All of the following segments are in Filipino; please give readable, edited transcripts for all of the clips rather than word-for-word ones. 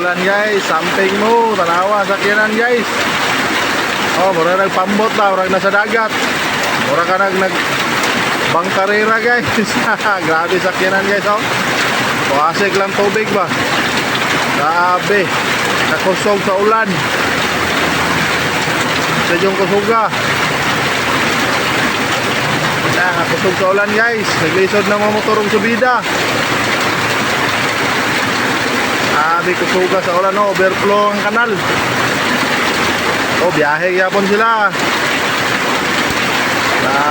ulan guys, samping mo, tanawa sakyanan guys. Oh, mura nagpambot ba, mura nasa dagat. Mura ka nag bangkarera guys. Grabe sakyanan guys oh. Tuasik lang tubig ba. Grabe, nakusog sa ulan. Sa yung kusuga. Nakusog sa ulan guys, naglisod ng mga motorong subida. Abi kusuga sa ulan oh, overflow ang kanal. Oh, biyahe yapon sila.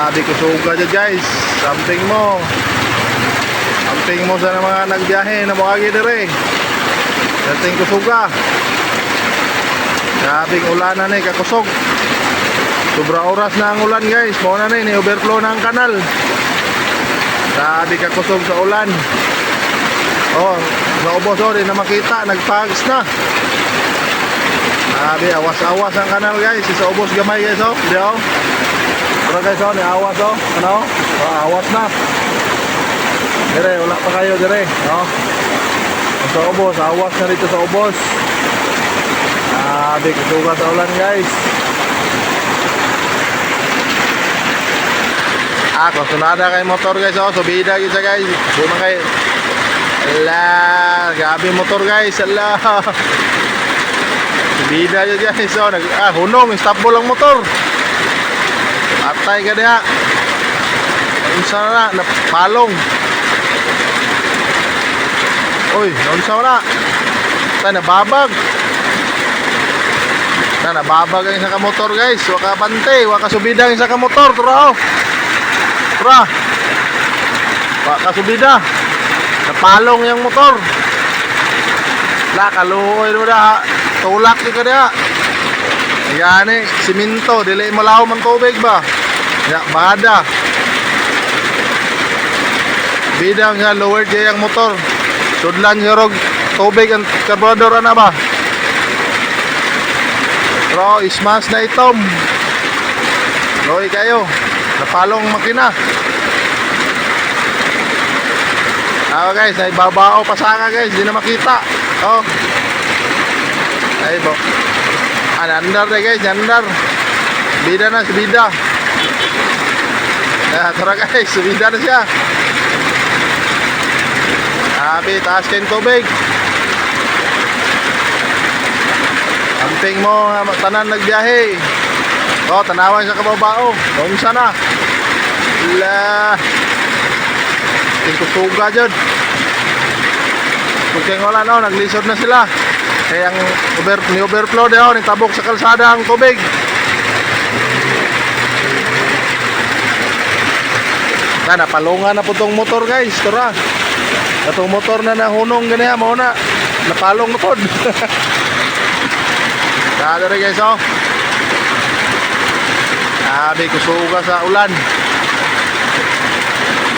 Abi kusuga dyan guys. Samping mo sa mga nagbiyahe na muagi dire. Dating kusuga. Grabing ulan na ni kakusog. Sobra oras na ang ulan guys. Mo na ni overflow na ang kanal. Grabe kakusog sa ulan. Oh, naubos oh, di na makita, nagpags na. Grabe, awas-awas ang kanal guys. Isa ubos gamay guys oh. Di oh. Pero guys oh, ni awas oh. Ano? Oh, awas na. Dire, wala pa kayo dire, no? Sa ubos, awas na dito sa ubos. Grabe, kusuga sa ulan guys. Konsunada kay motor guys oh, subida isa guys. Buna kay ala, grabe motor guys. Ala. Subida yun guys oh, hunong, stop mo lang motor. Atay ka diha. Unsa na, napalong. Uy, unsa na? Tay nababag. Nababag ang isa ka motor guys. Waka bante, waka subida ang isa ka motor, turo. Pra. Waka subida. Napalong yung motor. La kaluoy mo da. Tulak ka diha. Yan eh, siminto, dili malaw man tubig ba? Ya, bada. Bidang nga lower jay ang motor. Sudlan nga rog tubig ang carburetor ana ba? Pero ismas na itom. Loy kayo. Napalong makina. Guys, ay babao pa saka guys, di na makita. Oh. Ay bo. Andar deh guys, andar. Bida na, subida. Tara guys, subida na siya. Abi, taas kayong tubig. Amping mo, tanan nagbiyahe. Oh, tanawan siya kababao. Doon sana. La. Tingkusuga dyan. Kung wala no, naglisod na sila. Kaya ang overflow daw, nitabok sa kalsada ang tubig. Napalungan na po itong motor guys. Tara. Itong motor na nahunong ganyan, mo na. Napalong na po. Kaya rin guys oh. Sabi kusuga sa ulan.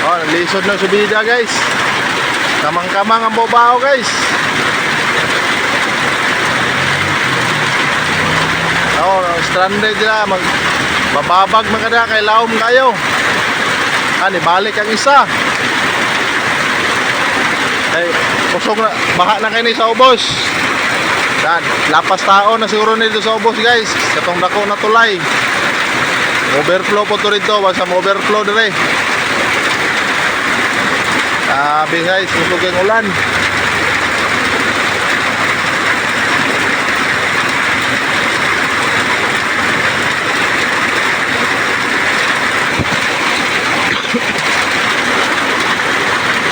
Oh, naglisod ng subida guys. Kamang-kamang ang babao guys. Oh, stranded sila, bababag maganda kay laom kayo. Ibalik ang isa. Ay, kusog na, baha na kayo sa ubos. Dan, lapas tao na siguro nito sa ubos guys. Katong dako na tulay. Overflow po to rito, basta overflow dire. Sabi guys, kusog ang ulan.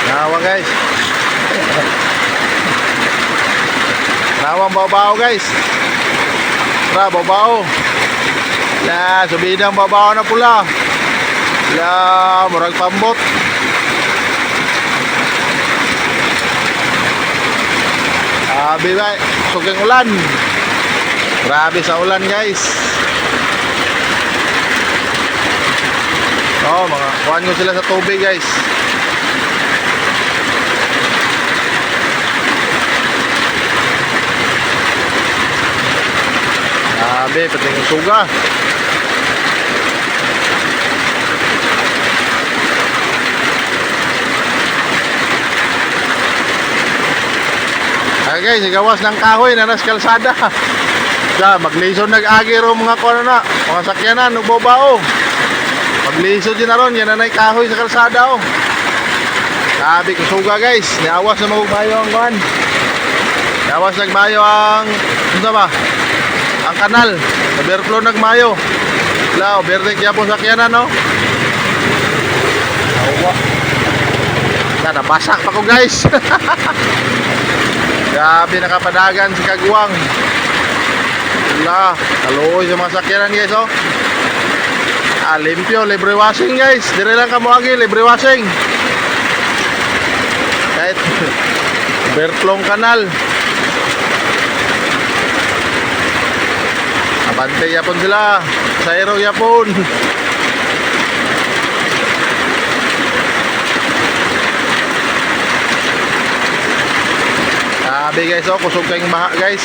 Nawa guys. Nawang babao guys. Tara, babao. La, subidang babao na pula. La, murag pambot. Sabi ba, suking ulan. Grabe sa ulan guys. Oh, mga kuhan ko sila sa tubig guys. Grabe, pati yung suga. Guys, igawas ng kahoy na nas kalsada. Da, maglison nag-agi ro mga kuno na, mga sakyanan ug bobao. Maglison din na ron, yan na kahoy sa kalsada oh. Sabi ko suga guys, niawas na magbayo ang kuan. Niawas nagbayo ang ano ba? Ang kanal, overflow nagmayo. Wala, overtake yapon sakyanan no. Awa. Nabasak pa ko guys. Grabe nakapadagan si Kagwang. Wala, kaluoy sa mga sakyanan guys oh. Limpyo, libre washing guys. Dire lang kamo agi, libre washing. Kahit Bertlong kanal. Abante yapon sila. Sairo yapon. Sabi guys oh, kusog kayong baha guys.